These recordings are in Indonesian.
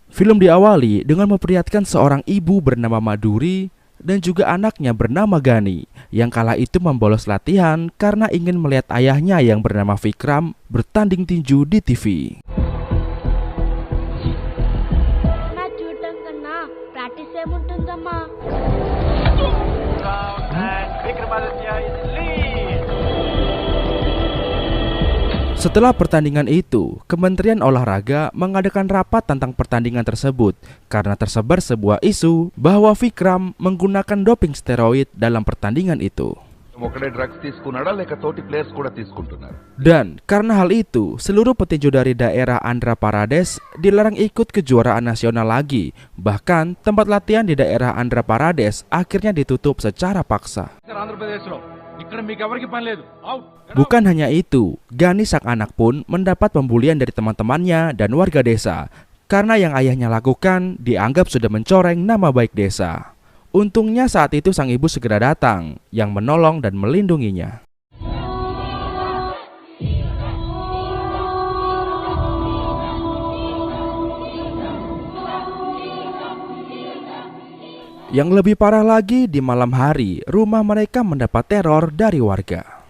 Film diawali dengan memperlihatkan seorang ibu bernama Maduri dan juga anaknya bernama Gani yang kala itu membolos latihan karena ingin melihat ayahnya yang bernama Vikram bertanding tinju di TV. Setelah pertandingan itu, Kementerian Olahraga mengadakan rapat tentang pertandingan tersebut karena tersebar sebuah isu bahwa Vikram menggunakan doping steroid dalam pertandingan itu. Dan karena hal itu, seluruh petinju dari daerah Andhra Pradesh dilarang ikut kejuaraan nasional lagi. Bahkan tempat latihan di daerah Andhra Pradesh akhirnya ditutup secara paksa. Bukan hanya itu, Gani sang anak pun mendapat pembulian dari teman-temannya dan warga desa karena yang ayahnya lakukan dianggap sudah mencoreng nama baik desa. Untungnya saat itu sang ibu segera datang yang menolong dan melindunginya. Yang lebih parah lagi, di malam hari, rumah mereka mendapat teror dari warga.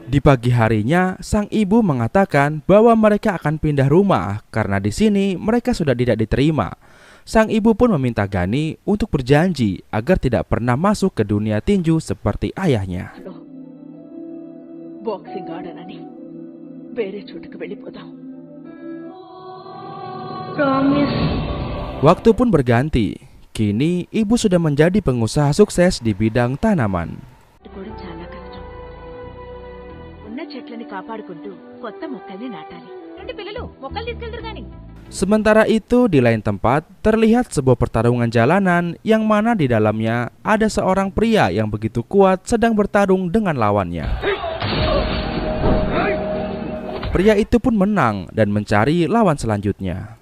Di pagi harinya, sang ibu mengatakan bahwa mereka akan pindah rumah karena di sini mereka sudah tidak diterima. Sang ibu pun meminta Gani untuk berjanji agar tidak pernah masuk ke dunia tinju seperti ayahnya. Waktu pun berganti. Kini ibu sudah menjadi pengusaha sukses di bidang tanaman. Sementara itu di lain tempat terlihat sebuah pertarungan jalanan yang mana di dalamnya ada seorang pria yang begitu kuat sedang bertarung dengan lawannya. Pria itu pun menang dan mencari lawan selanjutnya.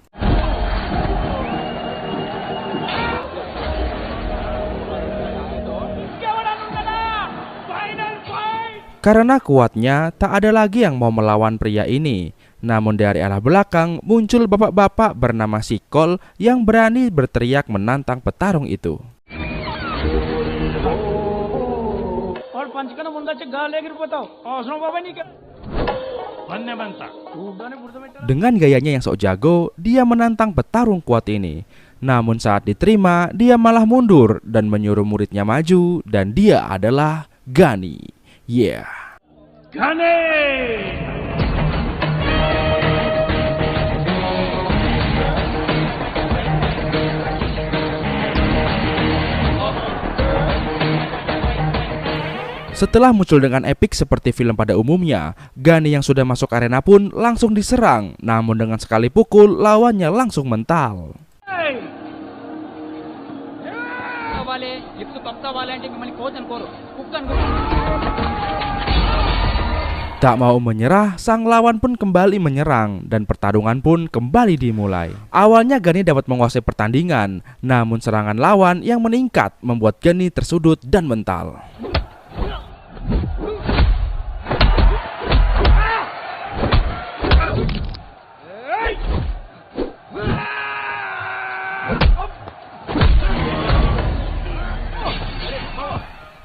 Karena kuatnya, tak ada lagi yang mau melawan pria ini. Namun dari arah belakang muncul bapak-bapak bernama Sikol yang berani berteriak menantang petarung itu. Dengan gayanya yang sok jago, dia menantang petarung kuat ini. Namun saat diterima, dia malah mundur dan menyuruh muridnya maju, dan dia adalah Gani. Yeah. Gani! Setelah muncul dengan epik seperti film pada umumnya, Gani yang sudah masuk arena pun langsung diserang. Namun dengan sekali pukul, lawannya langsung mental. Tak mau menyerah, sang lawan pun kembali menyerang dan pertarungan pun kembali dimulai. Awalnya Gani dapat menguasai pertandingan, namun serangan lawan yang meningkat membuat Gani tersudut dan mental.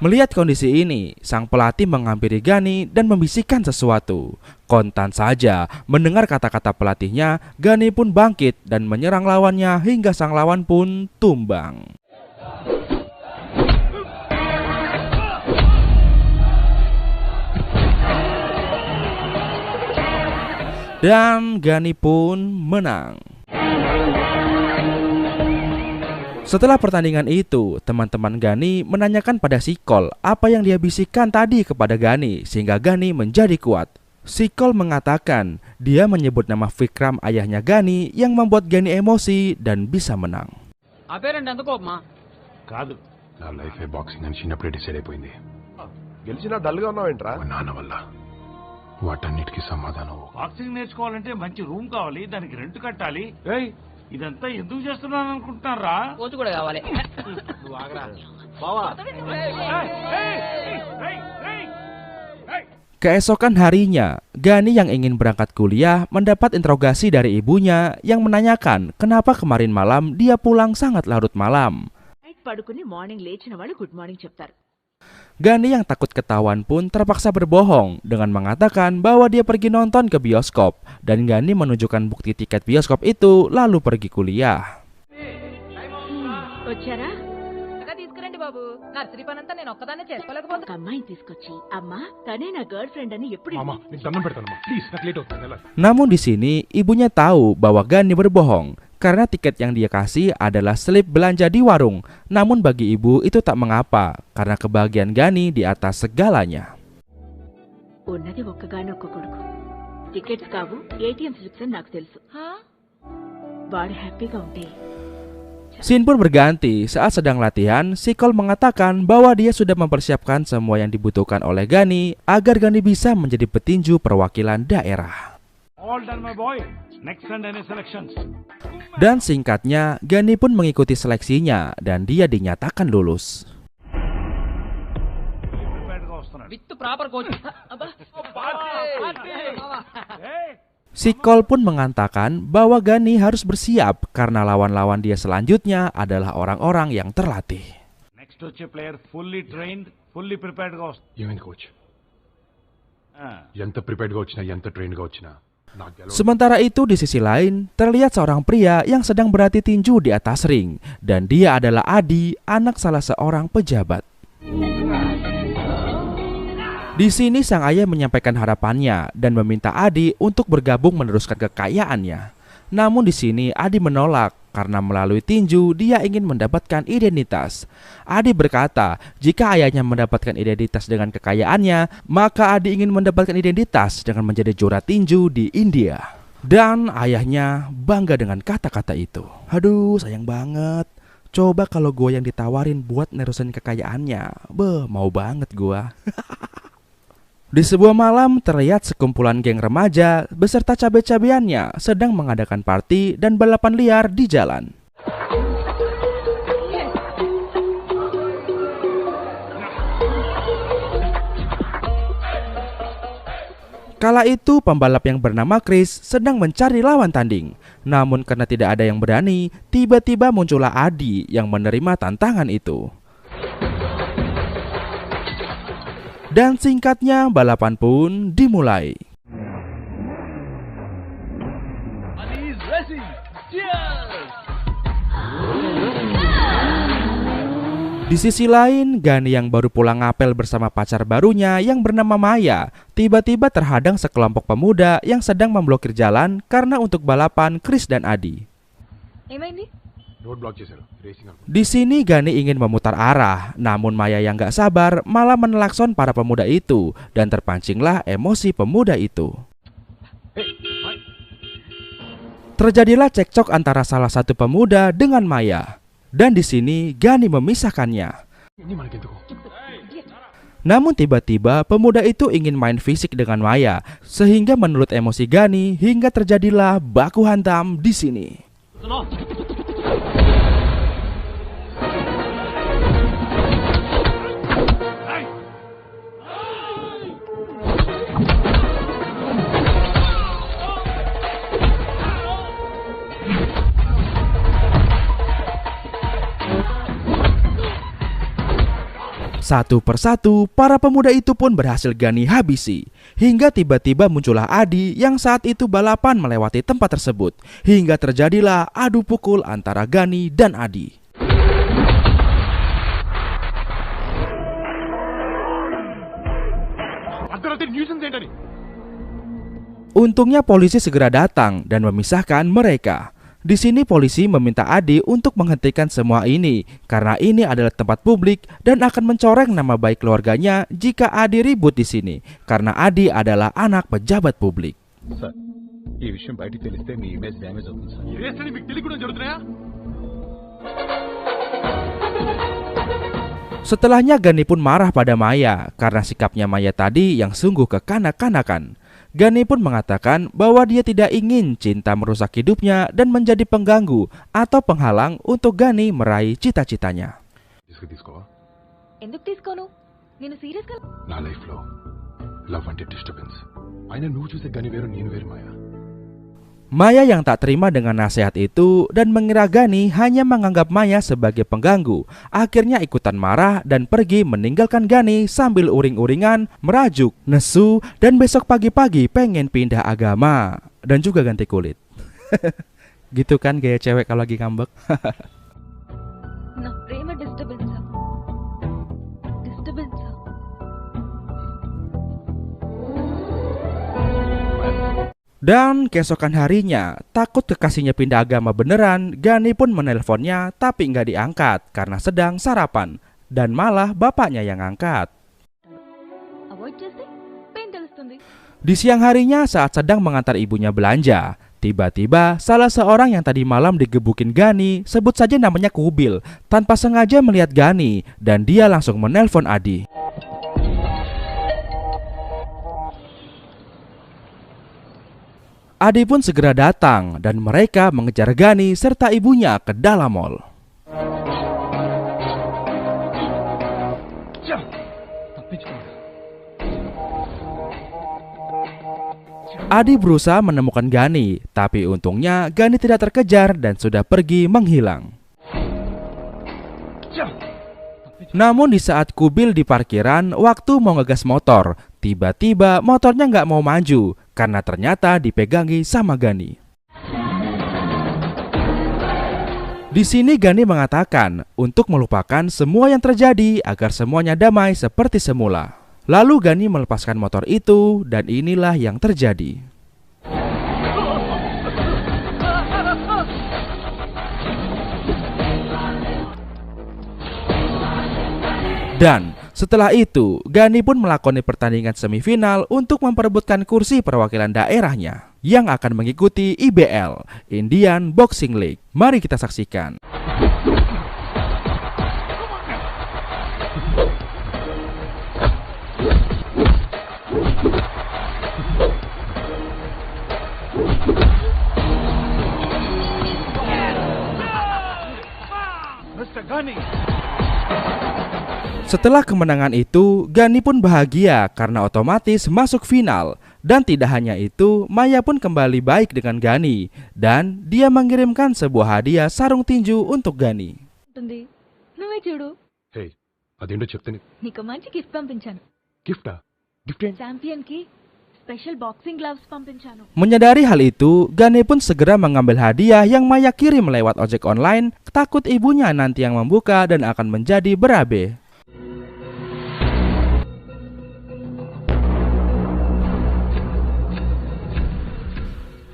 Melihat kondisi ini, sang pelatih menghampiri Gani dan membisikkan sesuatu. Kontan saja mendengar kata-kata pelatihnya, Gani pun bangkit dan menyerang lawannya hingga sang lawan pun tumbang. Dan Gani pun menang. Setelah pertandingan itu, teman-teman Gani menanyakan pada Sikol apa yang dia bisikkan tadi kepada Gani sehingga Gani menjadi kuat. Sikol mengatakan dia menyebut nama Vikram ayahnya Gani yang membuat Gani emosi dan bisa menang. వాటన్నిటికీ సమాధానం బాక్సింగ్ నేర్చుకోవాలంటే మంచి రూమ్ కావాలి, దానికి రెంట్ కట్టాలి. ఇదంతా ఎందుకు చేస్తున్నాను అనుకుంటున్నారా? కోచ్ కూడా కావాలి. నువ్వు ఆగరా బావా. Keesokan harinya, Gani yang ingin berangkat kuliah mendapat interogasi dari ibunya yang menanyakan kenapa kemarin malam dia pulang sangat larut malam. Gani yang takut ketahuan pun terpaksa berbohong dengan mengatakan bahwa dia pergi nonton ke bioskop dan Gani menunjukkan bukti tiket bioskop itu lalu pergi kuliah. Namun di sini ibunya tahu bahwa Gani berbohong karena tiket yang dia kasih adalah slip belanja di warung. Namun bagi ibu itu tak mengapa karena kebahagiaan Gani di atas segalanya. Scene pun berganti saat sedang latihan. Sikol mengatakan bahwa dia sudah mempersiapkan semua yang dibutuhkan oleh Gani agar Gani bisa menjadi petinju perwakilan daerah. All done, my boy. Next and any selections. Dan singkatnya, Gani pun mengikuti seleksinya dan dia dinyatakan lulus. Sikol pun mengatakan bahwa Gani harus bersiap karena lawan-lawan dia selanjutnya adalah orang-orang yang terlatih. Next player fully trained, fully prepared ghost. coach. Yanta prepared ghost na, yanta trained ghost na. Sementara itu di sisi lain, terlihat seorang pria yang sedang berlatih tinju di atas ring dan dia adalah Adi, anak salah seorang pejabat. Di sini sang ayah menyampaikan harapannya dan meminta Adi untuk bergabung meneruskan kekayaannya. Namun di sini Adi menolak karena melalui tinju dia ingin mendapatkan identitas. Adi berkata, jika ayahnya mendapatkan identitas dengan kekayaannya, maka Adi ingin mendapatkan identitas dengan menjadi juara tinju di India. Dan ayahnya bangga dengan kata-kata itu. Aduh, sayang banget. Coba kalau gue yang ditawarin buat nerusin kekayaannya, mau banget gue. Di sebuah malam terlihat sekumpulan geng remaja beserta cabe-cabeannya sedang mengadakan party dan balapan liar di jalan. Kala itu pembalap yang bernama Chris sedang mencari lawan tanding. Namun karena tidak ada yang berani, tiba-tiba muncullah Adi yang menerima tantangan itu. Dan singkatnya balapan pun dimulai. Di sisi lain, Gani yang baru pulang ngapel bersama pacar barunya yang bernama Maya tiba-tiba terhadang sekelompok pemuda yang sedang memblokir jalan karena untuk balapan Chris dan Adi. Di sini Gani ingin memutar arah, namun Maya yang gak sabar malah menelakson para pemuda itu dan terpancinglah emosi pemuda itu. Terjadilah cekcok antara salah satu pemuda dengan Maya, dan di sini Gani memisahkannya. Namun tiba-tiba pemuda itu ingin main fisik dengan Maya, sehingga menurut emosi Gani hingga terjadilah baku hantam di sini. Satu persatu, para pemuda itu pun berhasil Gani habisi. Hingga tiba-tiba muncullah Adi yang saat itu balapan melewati tempat tersebut. Hingga terjadilah adu pukul antara Gani dan Adi. Untungnya polisi segera datang dan memisahkan mereka. Di sini polisi meminta Adi untuk menghentikan semua ini karena ini adalah tempat publik dan akan mencoreng nama baik keluarganya jika Adi ribut di sini karena Adi adalah anak pejabat publik. Setelahnya Gani pun marah pada Maya karena sikapnya Maya tadi yang sungguh kekanak-kanakan. Gani pun mengatakan bahwa dia tidak ingin cinta merusak hidupnya dan menjadi pengganggu atau penghalang untuk Gani meraih cita-citanya. Love అంటే డిస్టర్బెన్స్. అయినా నువ్వు చూసే గని వేరు, నేను వేరు మాయా. Maya yang tak terima dengan nasihat itu dan mengira Gani hanya menganggap Maya sebagai pengganggu, akhirnya ikutan marah dan pergi meninggalkan Gani sambil uring-uringan, merajuk, nesu, dan besok pagi-pagi pengen pindah agama dan juga ganti kulit. Gitu kan gaya cewek kalau lagi ngambek. నా ప్రేమ disturbance Dan keesokan harinya, takut kekasihnya pindah agama beneran, Gani pun menelponnya tapi nggak diangkat karena sedang sarapan. Dan malah bapaknya yang angkat. Avoid చేస్తే పెయిన్ తెలుస్తుంది. Di siang harinya saat sedang mengantar ibunya belanja, tiba-tiba salah seorang yang tadi malam digebukin Gani, sebut saja namanya Kubil, tanpa sengaja melihat Gani dan dia langsung menelpon Adi. Adi pun segera datang dan mereka mengejar Gani serta ibunya ke dalam mall. Adi berusaha menemukan Gani, tapi untungnya Gani tidak terkejar dan sudah pergi menghilang. Namun di saat Kubil di parkiran, waktu mau ngegas motor, tiba-tiba motornya nggak mau maju karena ternyata dipegangi sama Gani. Di sini Gani mengatakan untuk melupakan semua yang terjadi agar semuanya damai seperti semula. Lalu Gani melepaskan motor itu dan inilah yang terjadi. Dan setelah itu, Gani pun melakoni pertandingan semifinal untuk memperebutkan kursi perwakilan daerahnya yang akan mengikuti IBL, Indian Boxing League. Mari kita saksikan. Mr. Gani. Setelah kemenangan itu, Gani pun bahagia karena otomatis masuk final. Dan tidak hanya itu, Maya pun kembali baik dengan Gani. Dan dia mengirimkan sebuah hadiah sarung tinju untuk Gani. ఉంటుంది. నువ్వే చూడు, హే, అదేంటో చెప్తే. నీకు మంచి గిఫ్ట్ పంపించాను. గిఫ్టా? గిఫ్ట్ ఏంటి? ఛాంపియన్ కి స్పెషల్ బాక్సింగ్ గ్లవ్స్ పంపించాను. Menyadari hal itu, Gani pun segera mengambil hadiah yang Maya kirim lewat ojek online, takut ibunya nanti yang membuka dan akan menjadi berabe.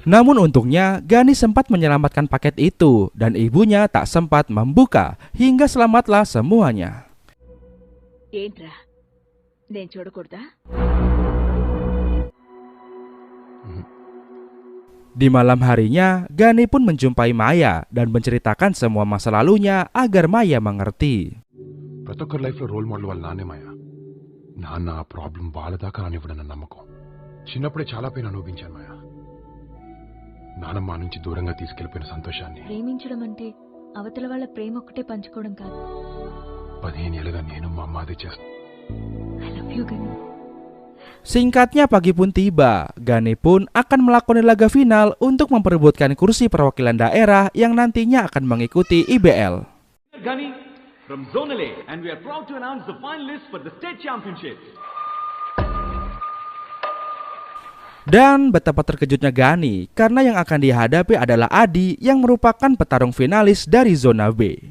Namun untungnya Gani sempat menyelamatkan paket itu dan ibunya tak sempat membuka hingga selamatlah semuanya. ఏంట్రా, నేను చూడకూడదా? Di malam harinya, Gani pun menjumpai Maya dan menceritakan semua masa lalunya agar Maya mengerti. ప్రతి ఒక్కరి లైఫ్ లో role model వాళ్ళ నాన్నే మాయా. నాన్న ఆ ప్రాబ్లం వాళ్ళ దాకా రానివ్వడన్న నమ్మకం. చిన్నప్పుడే చాలా పెయిన్ అనుభవించాను మాయా. నానమ్మ నుంచి దూరంగా తీసుకెళ్లిపోయిన సంతోషాన్ని, ప్రేమించడం అంటే అవతల వాళ్ళ ప్రేమ ఒక్కటే పంచుకోవడం కాదు. 15 ఏళ్ళుగా నేను మా అమ్మ అదే చేస్తాను. ఐ లవ్ యు గని. Singkatnya pagi pun tiba, Gani pun akan melakoni laga final untuk memperebutkan kursi perwakilan daerah yang nantinya akan mengikuti IBL. Gani from Zonal A, and we are proud to announce the finalists for the state championship. Dan betapa terkejutnya Gani karena yang akan dihadapi adalah Adi yang merupakan petarung finalis dari zona B.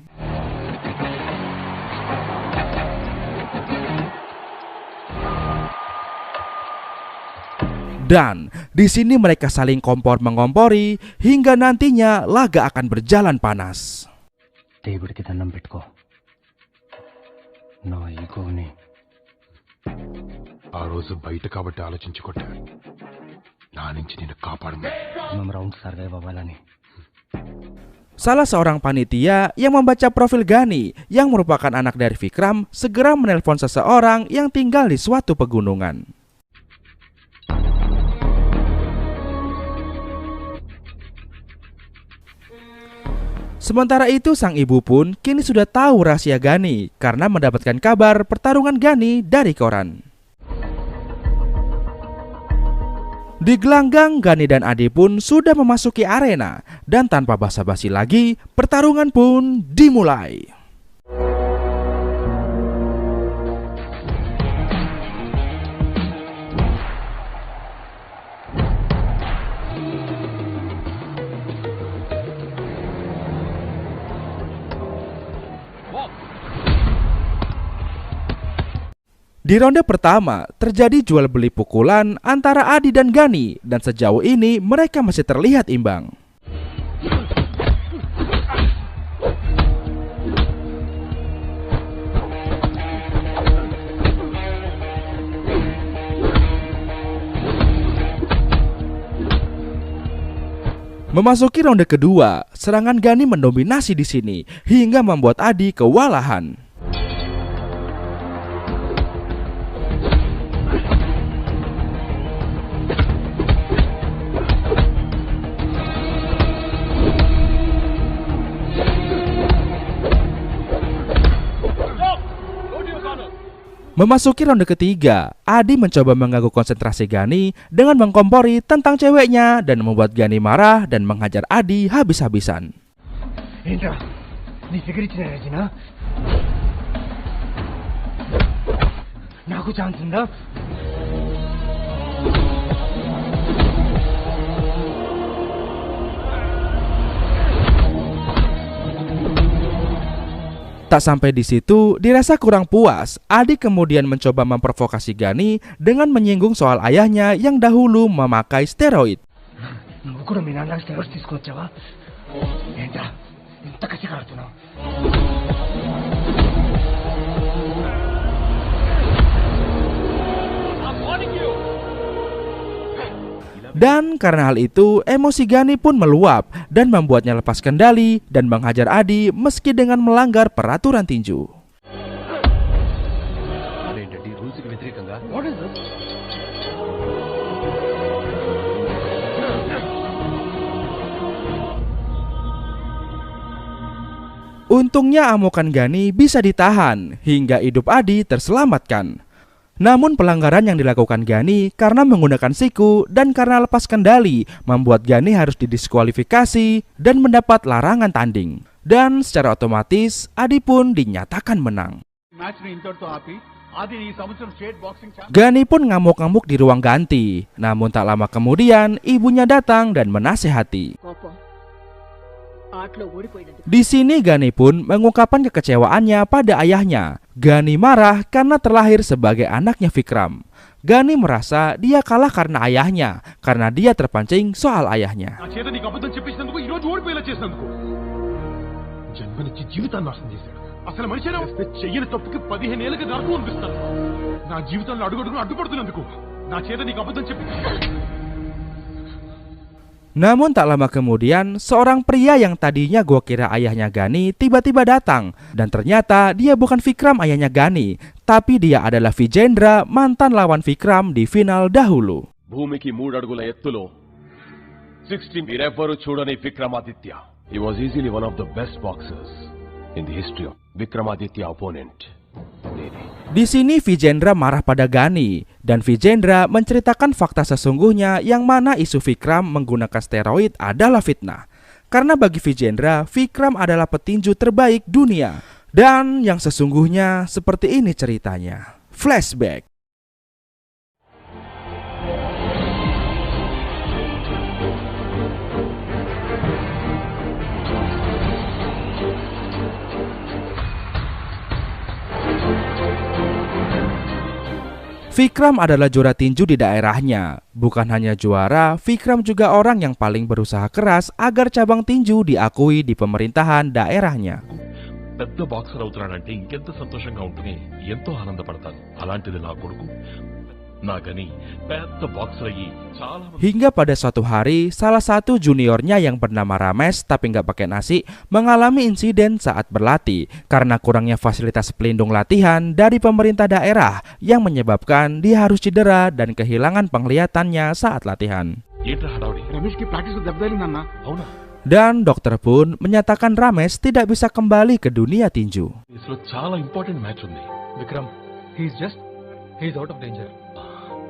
Dan di sini mereka saling kompor-mengompori hingga nantinya laga akan berjalan panas. దేవుడికి దండం పెట్టుకో, నా ఈగోని. ఆ రోజు బయట కాబట్టి ఆలోచించి కొట్టాను. నా నుంచి నేను కాపాడమని. మేము రౌండ్ సర్వైవ్ అవ్వాలని. Salah seorang panitia yang membaca profil Gani yang merupakan anak dari Vikram segera menelpon seseorang yang tinggal di suatu pegunungan. Sementara itu sang ibu pun kini sudah tahu rahasia Gani karena mendapatkan kabar pertarungan Gani dari koran. Di gelanggang, Gani dan Adi pun sudah memasuki arena. Dan tanpa basa-basi lagi, pertarungan pun dimulai. Di ronde pertama, terjadi jual beli pukulan antara Adi dan Gani, dan sejauh ini mereka masih terlihat imbang. Memasuki ronde kedua, serangan Gani mendominasi di sini hingga membuat Adi kewalahan. Memasuki ronde ketiga, Adi mencoba mengganggu konsentrasi Gani dengan mengkompori tentang ceweknya dan membuat Gani marah dan menghajar Adi habis-habisan. Tak sampai di situ, dirasa kurang puas, Adi kemudian mencoba memprovokasi Gani dengan menyinggung soal ayahnya yang dahulu memakai steroid. Dan karena hal itu, emosi Gani pun meluap dan membuatnya lepas kendali dan menghajar Adi meski dengan melanggar peraturan tinju. Untungnya amukan Gani bisa ditahan hingga hidup Adi terselamatkan. Namun pelanggaran yang dilakukan Gani karena menggunakan siku dan karena lepas kendali membuat Gani harus didiskualifikasi dan mendapat larangan tanding. Dan secara otomatis Adi pun dinyatakan menang. Gani pun ngamuk-ngamuk di ruang ganti. Namun tak lama kemudian ibunya datang dan menasehati. Di sini Gani pun mengungkapkan kekecewaannya pada ayahnya. Gani marah karena terlahir sebagai anaknya Vikram. Gani merasa dia kalah karena ayahnya, karena dia terpancing soal ayahnya. Namun tak lama kemudian, seorang pria yang tadinya gua kira ayahnya Gani tiba-tiba datang. Dan ternyata dia bukan Vikram ayahnya Gani, tapi dia adalah Vijendra, mantan lawan Vikram di final dahulu. భూమికి 3 అడుగుల ఎత్తులో 60 మీరెవ్వరూ చూడని Vikramaditya. He was easily one of the best boxers in the history of Vikramaditya opponent. Di sini Vijendra marah pada Gani dan Vijendra menceritakan fakta sesungguhnya yang mana isu Vikram menggunakan steroid adalah fitnah. Karena bagi Vijendra, Vikram adalah petinju terbaik dunia. Dan yang sesungguhnya seperti ini ceritanya. Flashback. Vikram adalah juara tinju di daerahnya. Bukan hanya juara, Vikram juga orang yang paling berusaha keras agar cabang tinju diakui di pemerintahan daerahnya. పెద్ద బాక్సర్ అవుతున్నాడంటే ఇంకెంత సంతోషంగా ఉంటుంది, ఎంతో ఆనందపడతాను. అలాంటిది నా కొడుకు నాకని పెద్ద బాక్సర్ అయ్యి చాలా. Hingga pada suatu hari, salah satu juniornya yang bernama Ramesh tapi nggak pakai nasi mengalami insiden saat berlatih karena kurangnya fasilitas pelindung latihan dari pemerintah daerah yang menyebabkan dia harus cedera dan kehilangan penglihatannya saat latihan. Dan dokter pun menyatakan Ramesh tidak bisa kembali ke dunia tinju. చాలా important match ఉంది. Vikram, he's out of danger.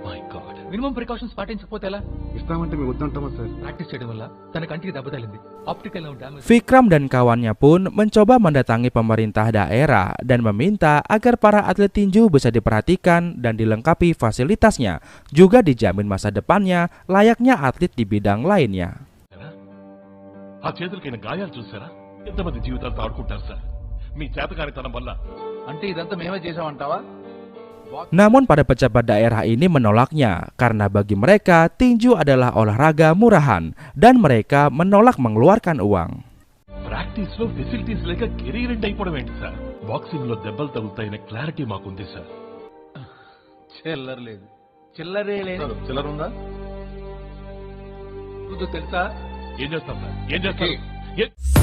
My God. Minimum precautions పాటించకపోతే ఎలా? ఇస్తామంటే మేము వద్దంటామా sir? Practice చేయడం వల్ల తన కంటికి దెబ్బ తగిలింది. Optical damage. Vikram dan kawannya pun mencoba mendatangi pemerintah daerah dan meminta agar para atlet tinju bisa diperhatikan dan dilengkapi fasilitasnya, juga dijamin masa depannya layaknya atlet di bidang lainnya. ఆ చేతులకైన గాయాలు చూసారా? ఎంతమంది జీవితాలతో ఆడుకుంటారు సార్ మీ చేతకానితనం వల్ల. అంటే ఇదంతా మేమే చేసామంటావా? Namun para pejabat daerah ini menolaknya karena bagi mereka tinju adalah olahraga murahan dan mereka menolak mengeluarkan uang. Practice లో ఫెసిలిటీస్ లేక కెరీర్ ఎండ్ అయిపోవడం ఏంటి సార్? బాక్సింగ్ లో దెబ్బలు తగులుతాయనే క్లారిటీ మాకుంది సార్. చిల్లర లేదు. చిల్లరే లేదు. చిల్లర ఉందా? తెలుసా? ఏం చేస్తాం సార్? ఏం చేస్తాం?